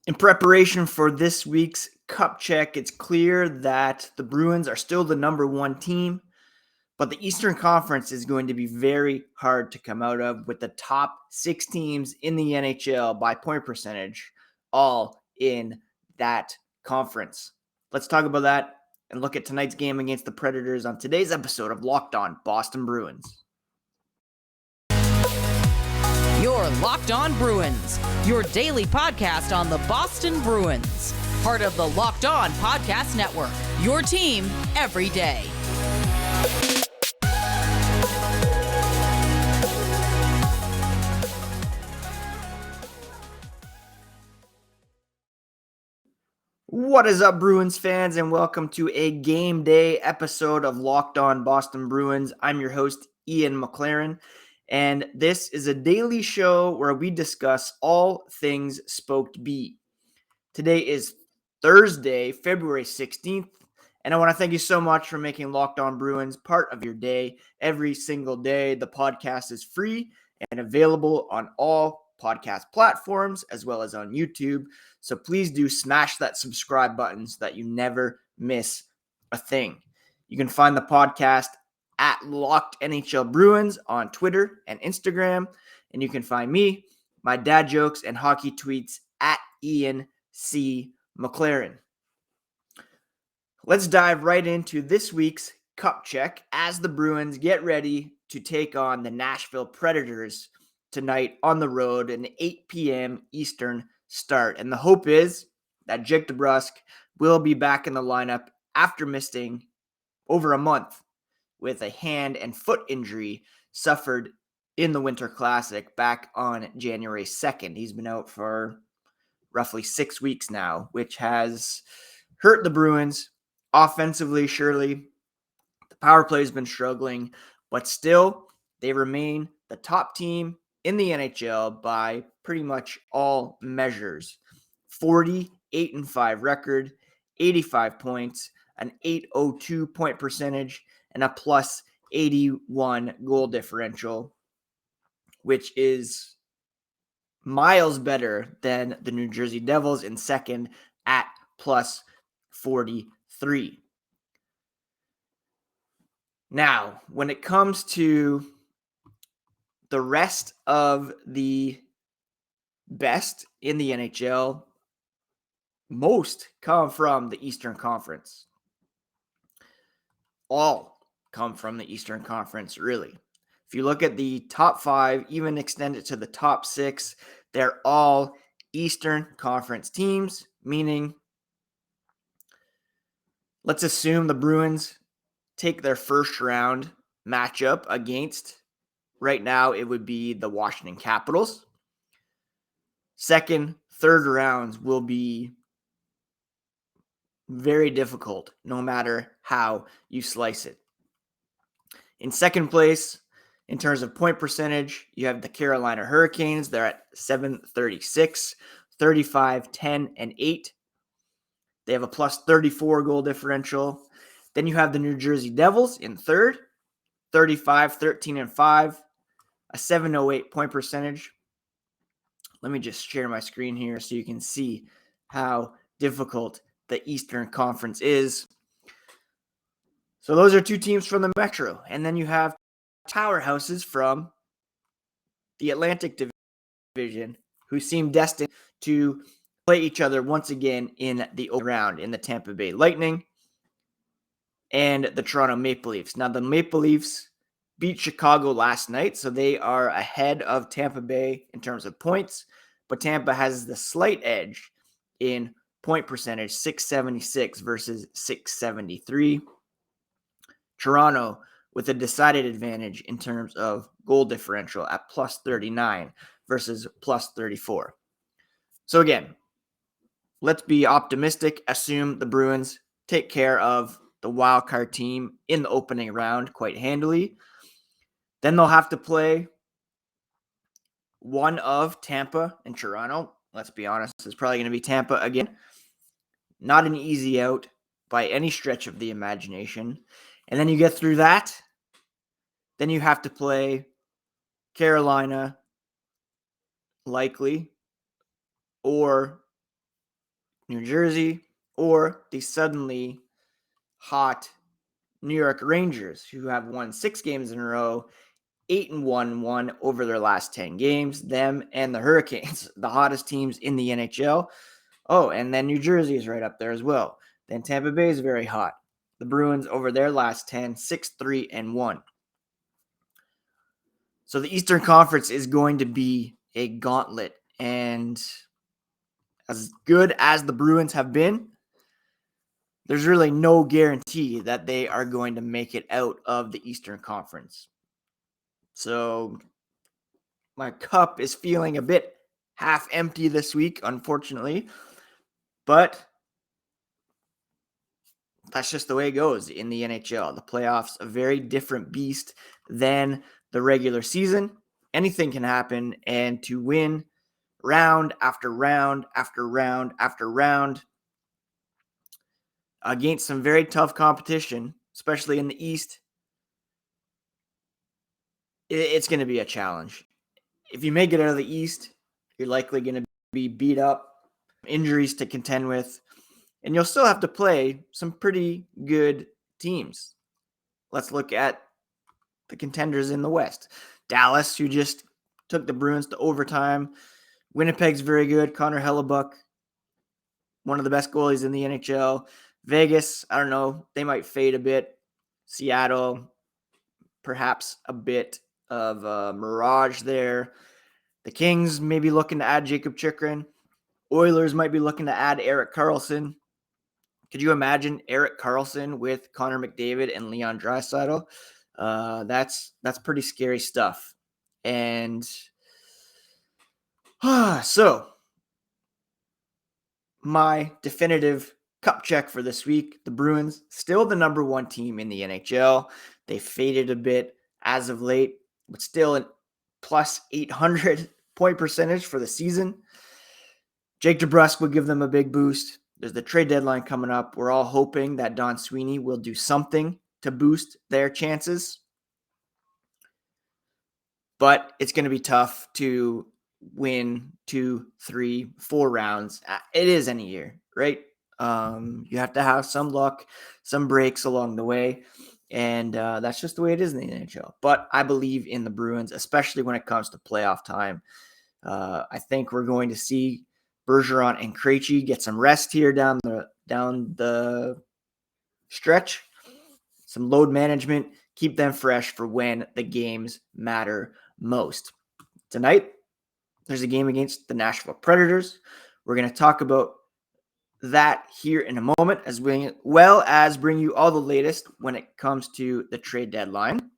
In preparation for this week's Cup Check, it's clear that the Bruins are still the number one team, but the Eastern Conference is going to be very hard to come out of with the top six teams in the NHL by point percentage all in that conference. Let's talk about that and look at tonight's game against the Predators on today's episode of Locked On Boston Bruins. You're Locked On Bruins, your daily podcast on the Boston Bruins. Part of the Locked On Podcast Network, your team every day. What is up, Bruins fans, and welcome to a game day episode of Locked On Boston Bruins. I'm your host, Ian McLaren, and this is a daily show where we discuss all things Spoked B. Today is Thursday, February 16th, and I want to thank you so much for making Locked On Bruins part of your day every single day. The podcast is free and available on all podcast platforms as well as on YouTube. So please do smash that subscribe button so that you never miss a thing. You can find the podcast at Locked NHL Bruins on Twitter and Instagram. And you can find me, my dad jokes, and hockey tweets at Ian C. McLaren. Let's dive right into this week's Cup Check as the Bruins get ready to take on the Nashville Predators tonight on the road, an 8 p.m. Eastern start. And the hope is that Jake DeBrusk will be back in the lineup after missing over a month with a hand and foot injury suffered in the Winter Classic back on January 2nd. He's been out for roughly 6 weeks now, which has hurt the Bruins offensively. Surely the power play has been struggling, but still they remain the top team in the NHL by pretty much all measures. 48-5 record, 85 points, an .802 point percentage, and a plus 81 goal differential, which is miles better than the New Jersey Devils in second at plus 43. Now, when it comes to the rest of the best in the NHL, most come from the Eastern Conference. All come from the Eastern Conference, really. If you look at the top five, even extend it to the top six, they're all Eastern Conference teams, meaning let's assume the Bruins take their first round matchup against, right now it would be the Washington Capitals. Second, third rounds will be very difficult, no matter how you slice it. In second place, in terms of point percentage, you have the Carolina Hurricanes. They're at 736, 35, 10, and 8. They have a plus 34 goal differential. Then you have the New Jersey Devils in third, 35, 13, and 5, a 708 point percentage. Let me just share my screen here so you can see how difficult the Eastern Conference is. So those are two teams from the Metro. And then you have powerhouses from the Atlantic Division who seem destined to play each other once again in the opening round in the Tampa Bay Lightning and the Toronto Maple Leafs. Now, the Maple Leafs beat Chicago last night, so they are ahead of Tampa Bay in terms of points, but Tampa has the slight edge in point percentage, 676 versus 673. Toronto with a decided advantage in terms of goal differential at plus 39 versus plus 34. So again, let's be optimistic, assume the Bruins take care of the wildcard team in the opening round quite handily. Then they'll have to play one of Tampa and Toronto. Let's be honest, it's probably going to be Tampa again. Not an easy out by any stretch of the imagination. And then you get through that. Then you have to play Carolina, likely, or New Jersey, or the suddenly hot New York Rangers, who have won 6 games in a row, 8-1 over their last 10 games. Them and the Hurricanes, the hottest teams in the NHL. Oh, and then New Jersey is right up there as well. Then Tampa Bay is very hot. The Bruins over their last 10, 6-3-1. So the Eastern Conference is going to be a gauntlet. And as good as the Bruins have been, there's really no guarantee that they are going to make it out of the Eastern Conference. So my cup is feeling a bit half empty this week, unfortunately. But that's just the way it goes in the NHL. The playoffs, a very different beast than the regular season. Anything can happen. And to win round after round after round after round against some very tough competition, especially in the East, it's going to be a challenge. If you make it out of the East, you're likely going to be beat up, injuries to contend with, and you'll still have to play some pretty good teams. Let's look at the contenders in the West. Dallas, who just took the Bruins to overtime. Winnipeg's very good. Connor Hellebuck, one of the best goalies in the NHL. Vegas, I don't know. They might fade a bit. Seattle, perhaps a bit of a mirage there. The Kings may be looking to add Jacob Chikrin. Oilers might be looking to add Erik Karlsson. Could you imagine Erik Karlsson with Connor McDavid and Leon Draisaitl? That's pretty scary stuff. And so my definitive cup check for this week, the Bruins, still the number 1 team in the NHL. They faded a bit as of late, but still a plus 800 point percentage for the season. Jake DeBrusk will give them a big boost. There's the trade deadline coming up. We're all hoping that Don Sweeney will do something to boost their chances. But it's going to be tough to win 2, 3, 4 rounds. It is any year, right? You have to have some luck, some breaks along the way. And that's just the way it is in the NHL. But I believe in the Bruins, especially when it comes to playoff time. I think we're going to see Bergeron and Krejci get some rest here down the stretch. Some load management, keep them fresh for when the games matter most. Tonight, there's a game against the Nashville Predators. We're going to talk about that here in a moment, as well as bring you all the latest when it comes to the trade deadline.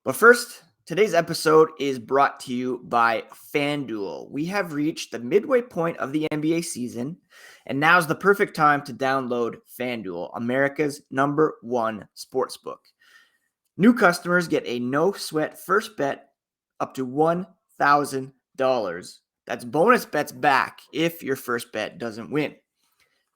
But first, today's episode is brought to you by FanDuel. We have reached the midway point of the NBA season, and now's the perfect time to download FanDuel, America's #1 sportsbook. New customers get a no-sweat first bet up to $1,000. That's bonus bets back if your first bet doesn't win.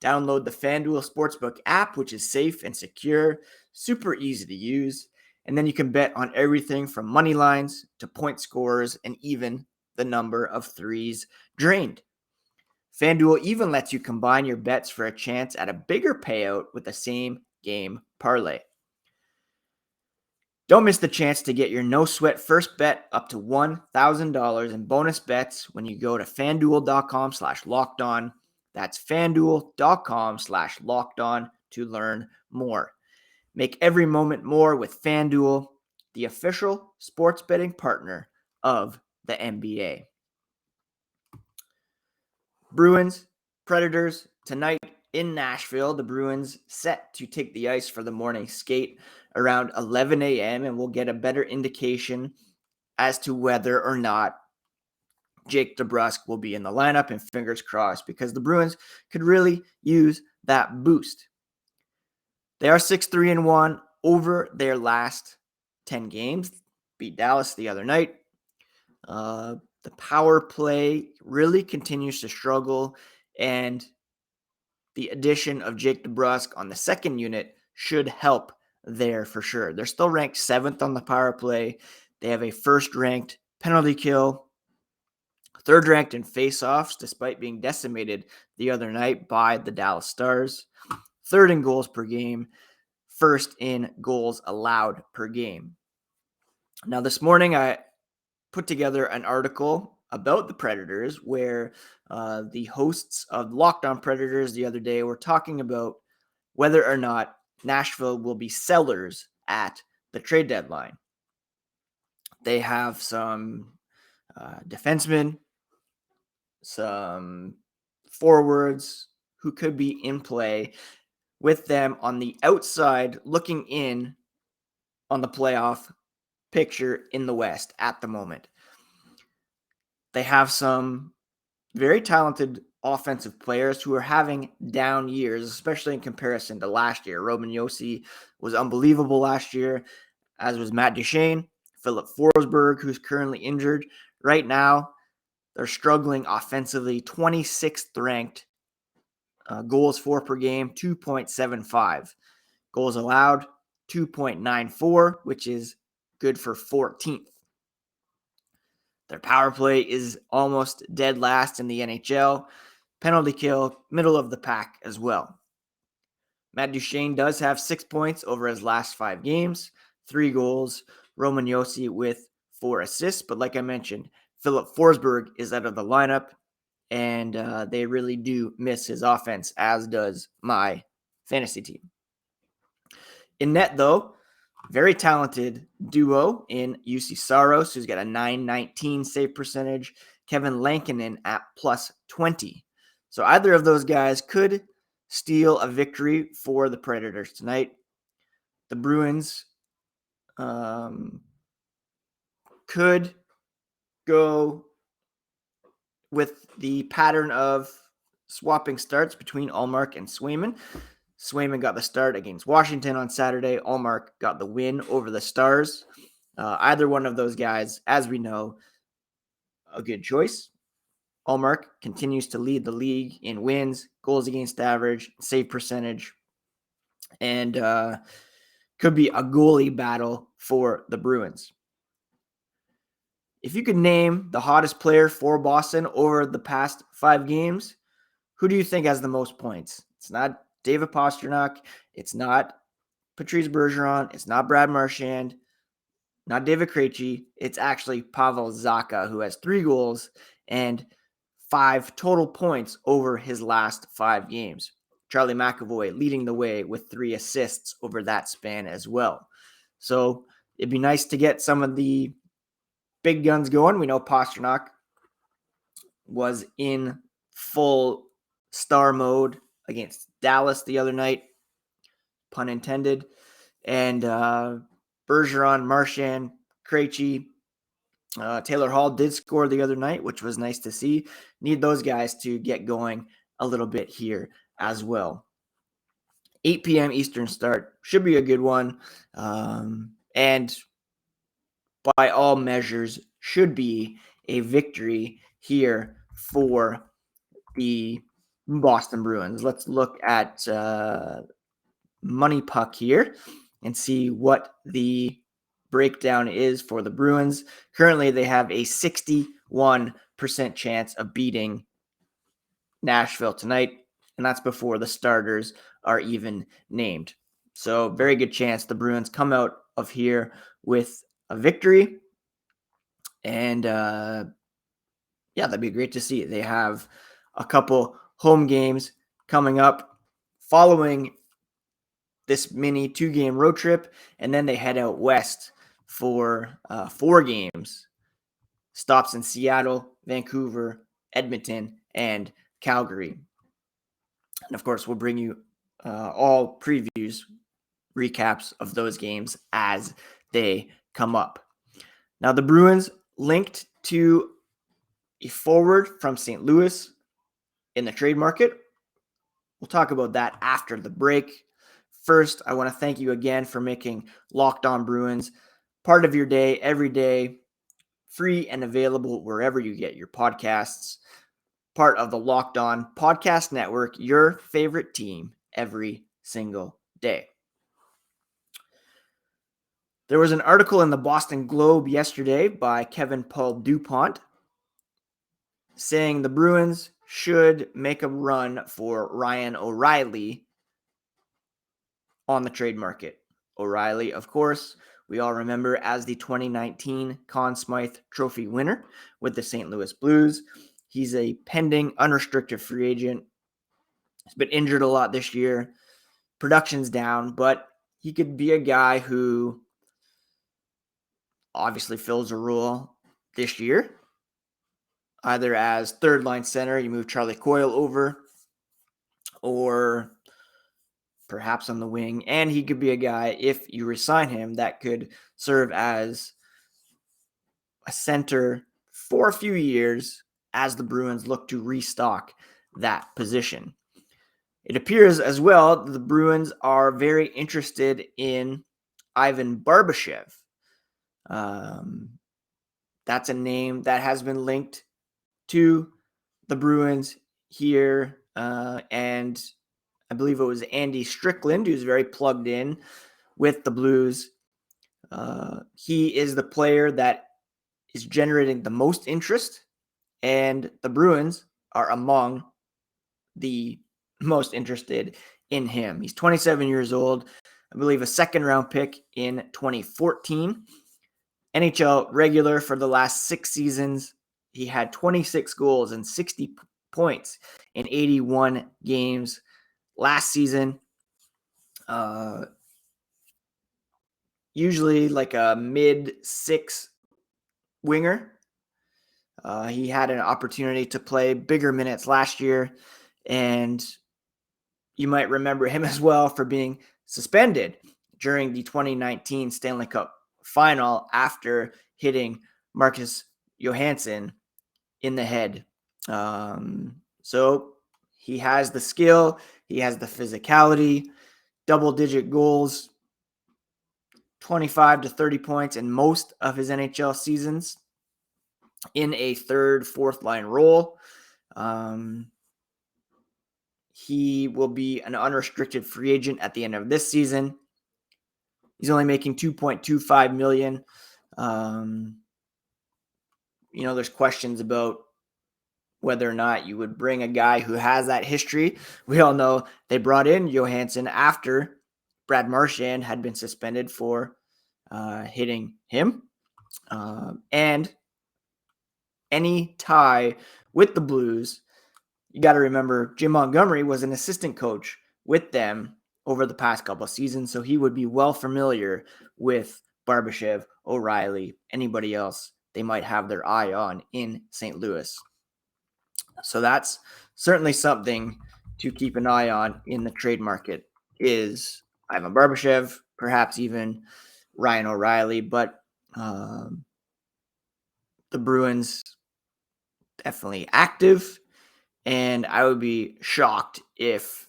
Download the FanDuel Sportsbook app, which is safe and secure, super easy to use, and then you can bet on everything from money lines to point scores and even the number of threes drained. FanDuel even lets you combine your bets for a chance at a bigger payout with the same game parlay. Don't miss the chance to get your no-sweat first bet up to $1,000 in bonus bets when you go to FanDuel.com/lockedon. That's FanDuel.com/lockedon to learn more. Make every moment more with FanDuel, the official sports betting partner of the NBA. Bruins, Predators, tonight in Nashville. The Bruins set to take the ice for the morning skate around 11 a.m. and we'll get a better indication as to whether or not Jake DeBrusk will be in the lineup, and fingers crossed, because the Bruins could really use that boost. They are 6-3-1 over their last 10 games. Beat Dallas the other night. The power play really continues to struggle, and the addition of Jake DeBrusk on the second unit should help there for sure. They're still ranked 7th on the power play. They have a first-ranked penalty kill, Third ranked in faceoffs, despite being decimated the other night by the Dallas Stars. Third in goals per game. First in goals allowed per game. Now, this morning, I put together an article about the Predators where the hosts of Locked On Predators the other day were talking about whether or not Nashville will be sellers at the trade deadline. They have some defensemen, some forwards who could be in play, with them on the outside looking in on the playoff picture in the West at the moment. They have some very talented offensive players who are having down years, especially in comparison to last year. Roman Josi was unbelievable last year, as was Matt Duchene. Philip Forsberg, who's currently injured. Right now, they're struggling offensively, 26th ranked. Goals for per game, 2.75. Goals allowed, 2.94, which is good for 14th. Their power play is almost dead last in the NHL. Penalty kill, middle of the pack as well. Matt Duchene does have 6 points over his last 5 games, 3 goals. Roman Josi with 4 assists. But like I mentioned, Philip Forsberg is out of the lineup, and they really do miss his offense, as does my fantasy team. In net, though, very talented duo in UC Saros, who's got a .919 save percentage, Kevin Lankinen at plus 20. So either of those guys could steal a victory for the Predators tonight. The Bruins could go with the pattern of swapping starts between Ullmark and Swayman. Swayman got the start against Washington on Saturday. Ullmark got the win over the Stars. Either one of those guys, as we know, a good choice. Ullmark continues to lead the league in wins, goals against average, save percentage, and could be a goalie battle for the Bruins. If you could name the hottest player for Boston over the past 5 games, who do you think has the most points? It's not David Pastrnak. It's not Patrice Bergeron. It's not Brad Marchand. Not David Krejci. It's actually Pavel Zacha, who has 3 goals and 5 total points over his last 5 games. Charlie McAvoy leading the way with 3 assists over that span as well. So it'd be nice to get some of the big guns going. We know Pastrnak was in full star mode against Dallas the other night, pun intended. And Bergeron, Marchand, Krejci, Taylor Hall did score the other night, which was nice to see. Need those guys to get going a little bit here as well. 8 p.m. Eastern start should be a good one. And by all measures, should be a victory here for the Boston Bruins. Let's look at Money Puck here and see what the breakdown is for the Bruins. Currently, they have a 61% chance of beating Nashville tonight, and that's before the starters are even named. So very good chance the Bruins come out of here with a victory. And that'd be great to see. They have a couple home games coming up following this mini 2-game road trip, and then they head out west for 4 games. Stops in Seattle, Vancouver, Edmonton, and Calgary. And of course, we'll bring you all previews, recaps of those games as they come up. Now, the Bruins linked to a forward from St. Louis in the trade market. We'll talk about that after the break. First, I want to thank you again for making Locked On Bruins part of your day, every day, free and available wherever you get your podcasts. Part of the Locked On Podcast Network, your favorite team every single day. There was an article in the Boston Globe yesterday by Kevin Paul DuPont saying the Bruins should make a run for Ryan O'Reilly on the trade market. O'Reilly, of course, we all remember as the 2019 Conn Smythe Trophy winner with the St. Louis Blues. He's a pending unrestricted free agent. He's been injured a lot this year. Production's down, but he could be a guy who obviously fills a role this year, either as third line center, you move Charlie Coyle over, or perhaps on the wing. And he could be a guy, if you resign him, that could serve as a center for a few years as the Bruins look to restock that position. It appears as well the Bruins are very interested in Ivan Barbashev. That's a name that has been linked to the Bruins here. And I believe it was Andy Strickland, who's very plugged in with the Blues. He is the player that is generating the most interest, and the Bruins are among the most interested in him. He's 27 years old, I believe a second-round pick in 2014. NHL regular for the last 6 seasons. He had 26 goals and 60 points in 81 games last season. Usually like a mid-6 winger. He had an opportunity to play bigger minutes last year, and you might remember him as well for being suspended during the 2019 Stanley Cup Final after hitting Marcus Johansson in the head. So he has the skill, he has the physicality, double-digit goals, 25 to 30 points in most of his NHL seasons in a third, fourth line role. He will be an unrestricted free agent at the end of this season. He's only making $2.25 million. There's questions about whether or not you would bring a guy who has that history. We all know they brought in Johansson after Brad Marchand had been suspended for hitting him. And any tie with the Blues, you got to remember Jim Montgomery was an assistant coach with them over the past couple of seasons, so he would be well familiar with Barbashev, O'Reilly, anybody else they might have their eye on in St. Louis. So that's certainly something to keep an eye on in the trade market is Ivan Barbashev, perhaps even Ryan O'Reilly, but the Bruins definitely active, and I would be shocked if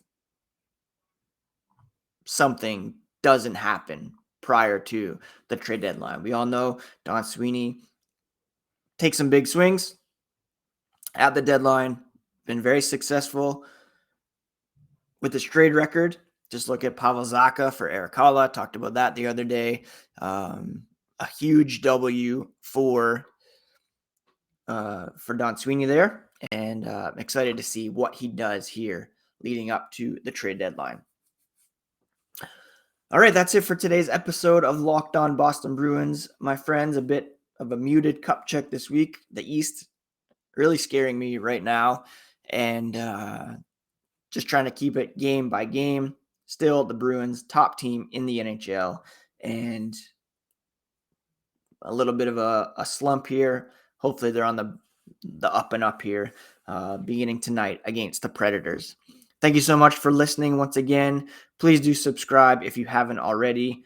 something doesn't happen prior to the trade deadline. We all know Don Sweeney takes some big swings at the deadline, been very successful with his trade record. Just look at Pavel Zacha for Eric Haula. Talked about that the other day. A huge W for Don Sweeney there, and I'm excited to see what he does here leading up to the trade deadline. All right, that's it for today's episode of Locked On Boston Bruins. My friends, a bit of a muted cup check this week. The East really scaring me right now, and just trying to keep it game by game. Still the Bruins, top team in the NHL, and a little bit of a slump here. Hopefully they're on the up and up here, beginning tonight against the Predators. Thank you so much for listening once again. Please do subscribe if you haven't already.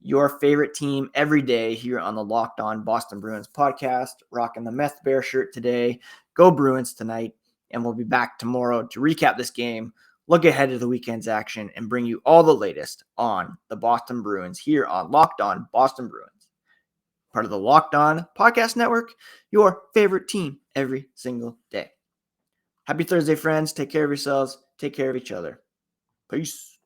Your favorite team every day here on the Locked On Boston Bruins podcast. Rocking the Meth Bear shirt today. Go Bruins tonight. And we'll be back tomorrow to recap this game, look ahead to the weekend's action, and bring you all the latest on the Boston Bruins here on Locked On Boston Bruins. Part of the Locked On Podcast Network, your favorite team every single day. Happy Thursday, friends. Take care of yourselves. Take care of each other. Peace.